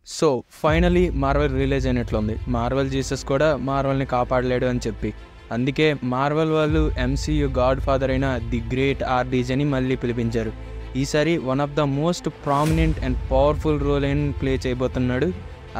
So finally Marvel release అయినట్లుంది. Marvel Jesus కూడా మార్వెల్ని కాపాడలేడు అని చెప్పి, అందుకే మార్వెల్ వాళ్ళు ఎంసీయూ గాడ్ ఫాదర్ అయిన ది గ్రేట్ ఆర్డీజేని మళ్ళీ పిలిపించారు. ఈసారి one of the most prominent and powerful role అయిన ప్లే చేయబోతున్నాడు.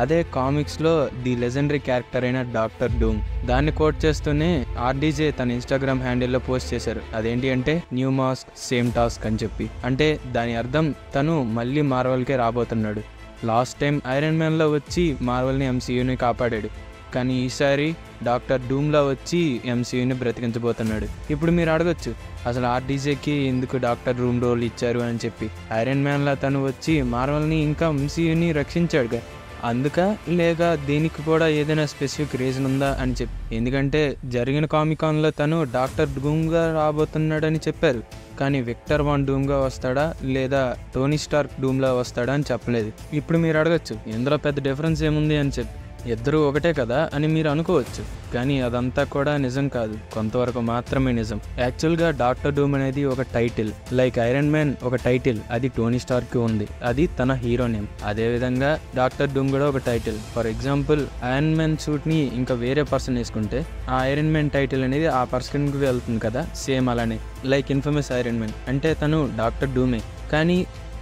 అదే కామిక్స్లో ది లెజెండరీ క్యారెక్టర్ అయిన డాక్టర్ డూమ్. దాన్ని కోట్ చేస్తూనే ఆర్డీజే తన ఇన్స్టాగ్రామ్ హ్యాండిల్లో పోస్ట్ చేశారు. అదేంటి అంటే న్యూ మాస్క్ సేమ్ టాస్క్ అని చెప్పి. అంటే దాని అర్థం తను మళ్ళీ మార్వెల్కే రాబోతున్నాడు. లాస్ట్ టైం ఐరన్ మ్యాన్లో వచ్చి మార్వెల్ని ఎంసీయూని కాపాడాడు, కానీ ఈసారి డాక్టర్ డూమ్లో వచ్చి ఎంసీయూని బ్రతికించబోతున్నాడు. ఇప్పుడు మీరు అడగొచ్చు, అసలు ఆర్డీజేకి ఎందుకు డాక్టర్ డూమ్ రోల్ ఇచ్చారు అని చెప్పి. ఐరన్ మ్యాన్లో తను వచ్చి మార్వెల్ని ఇంకా ఎంసీయూని రక్షించాడుగా, అందుక లేక దీనికి కూడా ఏదైనా స్పెసిఫిక్ రీజన్ ఉందా అని చెప్పి. ఎందుకంటే జరిగిన కామికాన్లో తను డాక్టర్ డూమ్గా రాబోతున్నాడని చెప్పారు, కానీ విక్టర్ వాన్ డూమ్గా వస్తాడా లేదా టోనీ స్టార్క్ డూమ్లా వస్తాడా అని చెప్పలేదు. ఇప్పుడు మీరు అడగచ్చు, ఇందులో పెద్ద డిఫరెన్స్ ఏముంది అని చెప్పి. ఇద్దరు ఒకటే కదా అని మీరు అనుకోవచ్చు, కానీ అదంతా కూడా నిజం కాదు, కొంతవరకు మాత్రమే నిజం. యాక్చువల్గా డాక్టర్ డూమ్ అనేది ఒక టైటిల్, లైక్ ఐరన్ మ్యాన్ ఒక టైటిల్, అది టోనీ స్టార్క్ ఉంది, అది తన హీరో నేమ్. అదేవిధంగా డాక్టర్ డూమ్ కూడా ఒక title. For example Iron Man సూట్ని ఇంకా వేరే పర్సన్ వేసుకుంటే ఆ ఐరన్ మ్యాన్ టైటిల్ అనేది ఆ పర్సన్కి వెళ్తుంది కదా, సేమ్ అలానే లైక్ ఇన్ఫమస్ ఐరన్ మ్యాన్ అంటే తను డాక్టర్ డూమే, కానీ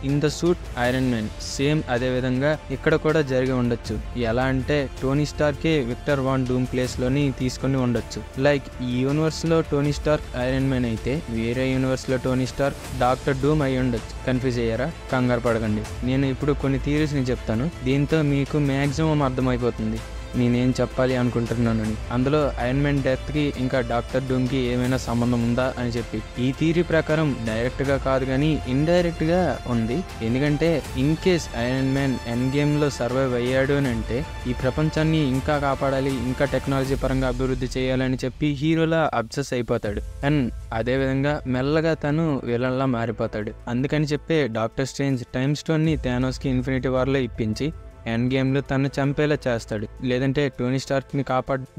in the suit iron man. Same అదేవిధంగా ఇక్కడ కూడా జరిగి ఉండొచ్చు. ఎలా అంటే టోనీ స్టార్కే విక్టర్ వాన్ డూమ్ ప్లేస్లోని తీసుకొని ఉండొచ్చు. లైక్ ఈ యూనివర్స్లో టోనీ స్టార్క్ ఐరన్ మ్యాన్ అయితే వేరే యూనివర్స్లో టోనీ స్టార్క్ డాక్టర్ డూమ్ అయి ఉండొచ్చు. కన్ఫ్యూజ్ అయ్యారా? కంగారు పడకండి, నేను ఇప్పుడు కొన్ని థియరీస్ని చెప్తాను, దీంతో మీకు మ్యాక్సిమం అర్థమైపోతుంది నేనేం చెప్పాలి అనుకుంటున్నానని. అందులో ఐరన్ మ్యాన్ డెత్కి ఇంకా డాక్టర్ డూమ్కి ఏమైనా సంబంధం ఉందా అని చెప్పి. ఈ థియరీ ప్రకారం డైరెక్ట్గా కాదు కానీ ఇండైరెక్ట్గా ఉంది. ఎందుకంటే in case iron man end గేమ్లో సర్వైవ్ అయ్యాడు అని అంటే ఈ ప్రపంచాన్ని ఇంకా కాపాడాలి, ఇంకా టెక్నాలజీ పరంగా అభివృద్ధి చేయాలని చెప్పి హీరోలా అబ్సెస్ అయిపోతాడు. అండ్ అదేవిధంగా మెల్లగా తను విలన్లా మారిపోతాడు. అందుకని చెప్పే డాక్టర్ స్ట్రేంజ్ టైమ్ స్టోన్ని థానోస్కి ఇన్ఫినిటీ వార్లో ఇప్పించి ఎండ్ గేమ్లో తను చంపేలా చేస్తాడు. లేదంటే టోనీ స్టార్క్ని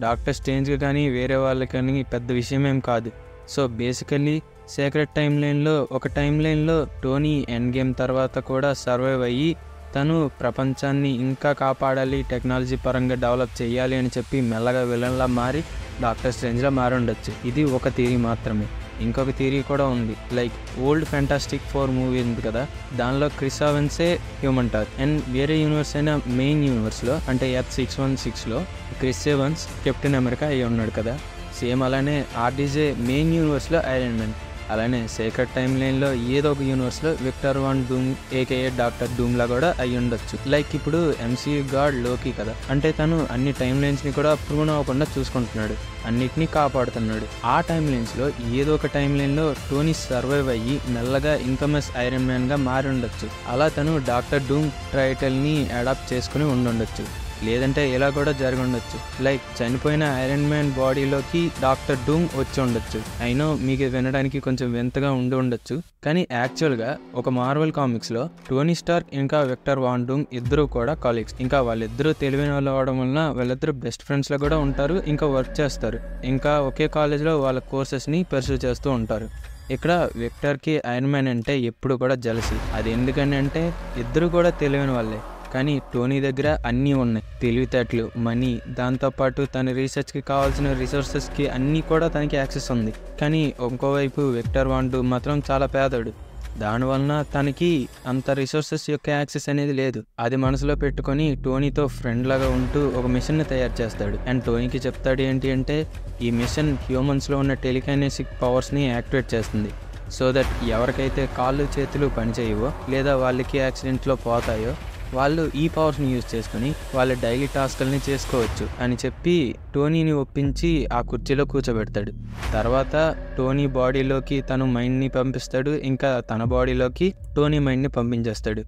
డాక్టర్ స్ట్రేంజ్కి కానీ వేరే వాళ్ళకి కానీ పెద్ద విషయం ఏం కాదు. సో బేసికల్లీ సీక్రెట్ టైమ్ లైన్లో ఒక టైం లైన్లో టోనీ ఎండ్ గేమ్ తర్వాత కూడా సర్వైవ్ అయ్యి తను ప్రపంచాన్ని ఇంకా కాపాడాలి, టెక్నాలజీ పరంగా డెవలప్ చేయాలి అని చెప్పి మెల్లగా విలన్లా మారి డాక్టర్ స్ట్రేంజ్లా మారి ఉండొచ్చు. ఇది ఒక థియరీ మాత్రమే. ఇంకొక థియరీ కూడా ఉంది, లైక్ ఓల్డ్ ఫ్యాంటాస్టిక్ 4 మూవీ ఉంది కదా, దానిలో క్రిస్ ఎవన్సే హ్యూమన్ టార్చ్. అండ్ వేరే యూనివర్స్ అయిన మెయిన్ యూనివర్స్లో అంటే Earth-616లో క్రిస్ ఎవన్స్ కెప్టెన్ అమెరికా అయి ఉన్నాడు కదా, సేమ్ అలానే ఆర్డీజే మెయిన్ యూనివర్స్లో ఐరన్ మ్యాన్. అలానే సీక్రెట్ టైమ్ లైన్లో ఏదో ఒక యూనివర్స్లో Victor Von Doom AKA doctor డూమ్లా కూడా అయి ఉండొచ్చు. లైక్ ఇప్పుడు ఎంసీయూ గాడ్ లోకి కదా, అంటే తను అన్ని టైమ్ లైన్స్ని కూడా ప్రూవ్ అవ్వకుండా చూసుకుంటున్నాడు, అన్నిటినీ కాపాడుతున్నాడు. ఆ టైమ్ లైన్స్లో ఏదో ఒక టైమ్ లైన్లో టోనీ సర్వైవ్ అయ్యి మెల్లగా ఇన్ఫమస్ ఐరన్ మ్యాన్గా మారి ఉండొచ్చు. అలా తను డాక్టర్ డూమ్ టైటిల్ని అడాప్ట్ చేసుకుని ఉండొచ్చు. లేదంటే ఇలా కూడా జరిగి ఉండొచ్చు, లైక్ చనిపోయిన ఐరన్ మ్యాన్ బాడీలోకి డాక్టర్ డూమ్ వచ్చి ఉండొచ్చు. అయినో మీకు వినడానికి కొంచెం వింతగా ఉండొచ్చు, కానీ యాక్చువల్గా ఒక మార్వెల్ కామిక్స్లో టోనీ స్టార్క్ ఇంకా విక్టర్ వాన్ డూమ్ ఇద్దరు కూడా కాలీగ్స్. ఇంకా వాళ్ళిద్దరూ తెలివైన వాళ్ళు అవడం వలన వాళ్ళిద్దరు బెస్ట్ ఫ్రెండ్స్లో కూడా ఉంటారు, ఇంకా వర్క్ చేస్తారు, ఇంకా ఒకే కాలేజ్లో వాళ్ళ కోర్సెస్ని పర్సూ చేస్తూ ఉంటారు. ఇక్కడ విక్టర్కి ఐరన్ మ్యాన్ అంటే ఎప్పుడు కూడా జలసీ. అది ఎందుకని అంటే ఇద్దరు కూడా తెలివైన వాళ్ళే, కానీ టోనీ దగ్గర అన్నీ ఉన్నాయి, తెలివితేటలు, మనీ, దాంతోపాటు తన రీసెర్చ్కి కావాల్సిన రిసోర్సెస్కి అన్నీ కూడా తనకి యాక్సెస్ ఉంది. కానీ ఇంకోవైపు విక్టర్ వాన్ డూమ్ మాత్రం చాలా పేదడు, దానివలన తనకి అంత రిసోర్సెస్ యొక్క యాక్సెస్ అనేది లేదు. అది మనసులో పెట్టుకొని టోనీతో ఫ్రెండ్ లాగా ఉంటూ ఒక మిషన్ని తయారు చేస్తాడు. అండ్ టోనీకి చెప్తాడు ఏంటి అంటే ఈ మిషన్ హ్యూమన్స్లో ఉన్న టెలికైనెసిక్ పవర్స్ని యాక్టివేట్ చేస్తుంది, సో దట్ ఎవరికైతే కాళ్ళు చేతులు పనిచేయవో లేదా వాళ్ళకి యాక్సిడెంట్లో పోతాయో వాళ్ళు ఈ పవర్స్ని యూజ్ చేసుకుని వాళ్ళ డైలీ టాస్క్లని చేసుకోవచ్చు అని చెప్పి టోనీని ఒప్పించి ఆ కుర్చీలో కూర్చోబెడతాడు. తర్వాత టోనీ బాడీలోకి తను మైండ్ని పంపిస్తాడు, ఇంకా తన బాడీలోకి టోనీ మైండ్ని పంపించేస్తాడు.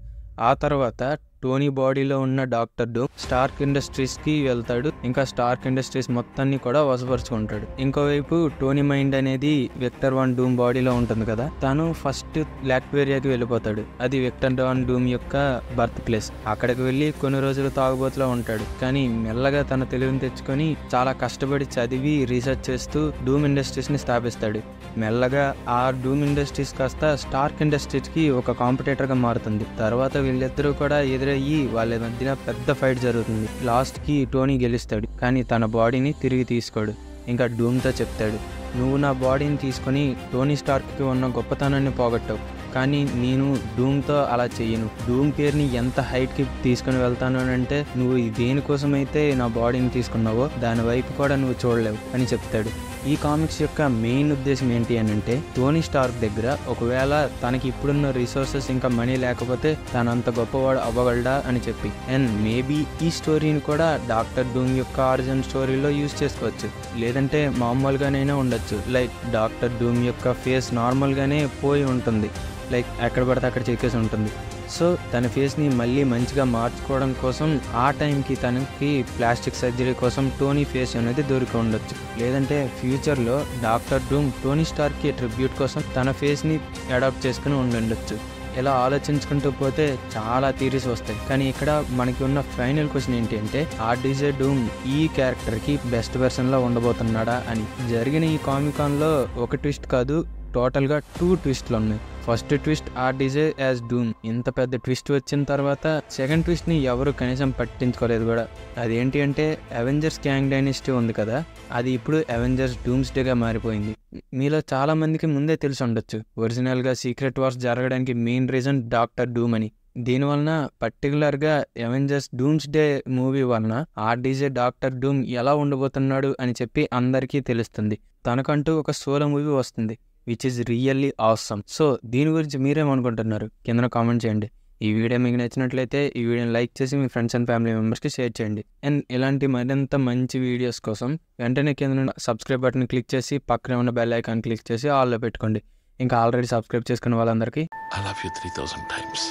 ఆ తర్వాత టోనీ బాడీలో ఉన్న డాక్టర్ డూమ్ స్టార్క్ ఇండస్ట్రీస్కి వెళ్తాడు, ఇంకా స్టార్క్ ఇండస్ట్రీస్ మొత్తాన్ని కూడా వశపరుచుకుంటాడు. ఇంకోవైపు టోనీ మైండ్ అనేది విక్టర్ వాన్ డూమ్ బాడీలో ఉంటుంది కదా, తను ఫస్ట్ లాక్వేరియాకి వెళ్ళిపోతాడు, అది విక్టర్ వాన్ డూమ్ యొక్క బర్త్ ప్లేస్. అక్కడికి వెళ్ళి కొన్ని రోజులు తాగుబోతులో ఉంటాడు, కానీ మెల్లగా తన తెలివిని తెచ్చుకొని చాలా కష్టపడి చదివి రీసెర్చ్ చేస్తూ డూమ్ ఇండస్ట్రీస్ని స్థాపిస్తాడు. మెల్లగా ఆ డూమ్ ఇండస్ట్రీస్ కాస్త స్టార్క్ ఇండస్ట్రీస్కి ఒక కాంపిటేటర్గా మారుతుంది. తర్వాత వీళ్ళిద్దరూ కూడా ఏదో ఎదురయ్యి వాళ్ళ మధ్యన పెద్ద ఫైట్ జరుగుతుంది. లాస్ట్కి టోనీ గెలుస్తాడు, కానీ తన బాడీని తిరిగి తీసుకోడు. ఇంకా డూమ్తో చెప్తాడు, నువ్వు నా బాడీని తీసుకొని టోనీ స్టార్క్కి ఉన్న గొప్పతనాన్ని పోగొట్టావు, కానీ నేను డూమ్తో అలా చెయ్యను. డూమ్ పేరుని ఎంత హైట్కి తీసుకుని వెళ్తాను అని అంటే నువ్వు దేనికోసమైతే నా బాడీని తీసుకున్నావో దాని వైపు కూడా నువ్వు చూడలేవు అని చెప్తాడు. ఈ కామిక్స్ యొక్క మెయిన్ ఉద్దేశం ఏంటి అని అంటే టోనీ స్టార్క్ దగ్గర ఒకవేళ తనకి ఇప్పుడున్న రిసోర్సెస్ ఇంకా మనీ లేకపోతే తనంత గొప్పవాడు అవ్వగలడా అని చెప్పి. అండ్ మేబీ ఈ స్టోరీని కూడా డాక్టర్ డూమ్ యొక్క ఆరిజిన్ స్టోరీలో యూజ్ చేసుకోవచ్చు, లేదంటే మామూలుగానైనా ఉండొచ్చు. లైక్ డాక్టర్ డూమ్ యొక్క ఫేస్ నార్మల్గానే పోయి ఉంటుంది, లైక్ ఎక్కడ పడితే అక్కడ చెక్కేసి ఉంటుంది. సో తన ఫేస్ని మళ్ళీ మంచిగా మార్చుకోవడం కోసం ఆ టైంకి తనకి ప్లాస్టిక్ సర్జరీ కోసం టోనీ ఫేస్ అనేది దొరికి ఉండొచ్చు. లేదంటే ఫ్యూచర్లో డాక్టర్ డూమ్ టోనీ స్టార్క్కి ట్రిబ్యూట్ కోసం తన ఫేస్ని అడాప్ట్ చేసుకుని ఉండొచ్చు. ఇలా ఆలోచించుకుంటూ పోతే చాలా థియరీస్ వస్తాయి. కానీ ఇక్కడ మనకి ఉన్న ఫైనల్ క్వశ్చన్ ఏంటి అంటే ఆర్డీజే డూమ్ ఈ క్యారెక్టర్కి బెస్ట్ వెర్షన్లో ఉండబోతున్నాడా అని. జరిగిన ఈ కామికాన్లో ఒక ట్విస్ట్ కాదు, టోటల్గా 2 ట్విస్ట్లు ఉన్నాయి. ఫస్ట్ ట్విస్ట్ ఆర్డీజే యాజ్ డూమ్. ఇంత పెద్ద ట్విస్ట్ వచ్చిన తర్వాత సెకండ్ ట్విస్ట్ని ఎవరు కనీసం పట్టించుకోలేదు కూడా. అదేంటి అంటే అవెంజర్స్ గ్యాంగ్ డైనెస్టీ ఉంది కదా, అది ఇప్పుడు అవెంజర్స్ డూమ్స్డేగా మారిపోయింది. మీలో చాలా మందికి ముందే తెలిసి ఉండొచ్చు ఒరిజినల్గా సీక్రెట్ వార్స్ జరగడానికి మెయిన్ రీజన్ డాక్టర్ డూమ్ అని. దీనివలన పర్టికులర్గా అవెంజర్స్ డూమ్స్డే మూవీ వలన ఆర్డీజే డాక్టర్ డూమ్ ఎలా ఉండబోతున్నాడు అని చెప్పి అందరికీ తెలుస్తుంది. తనకంటూ ఒక సోలో మూవీ వస్తుంది, which is really awesome. So దీని గురించి మీరేమనుకుంటున్నారు కింద కామెంట్ చేయండి. ఈ వీడియో మీకు నచ్చినట్లయితే ఈ వీడియోని లైక్ చేసి మీ ఫ్రెండ్స్ అండ్ ఫ్యామిలీ మెంబర్స్కి షేర్ చేయండి. అండ్ ఇలాంటి మరింత మంచి వీడియోస్ కోసం వెంటనే కింద సబ్స్క్రైబ్ బటన్ క్లిక్ చేసి పక్కనే ఉన్న బెల్ ఐకాన్ క్లిక్ చేసి ఆల్లో పెట్టుకోండి. ఇంకా ఆల్రెడీ సబ్స్క్రైబ్ చేసుకున్న వాళ్ళందరికీ I love you 3000 times.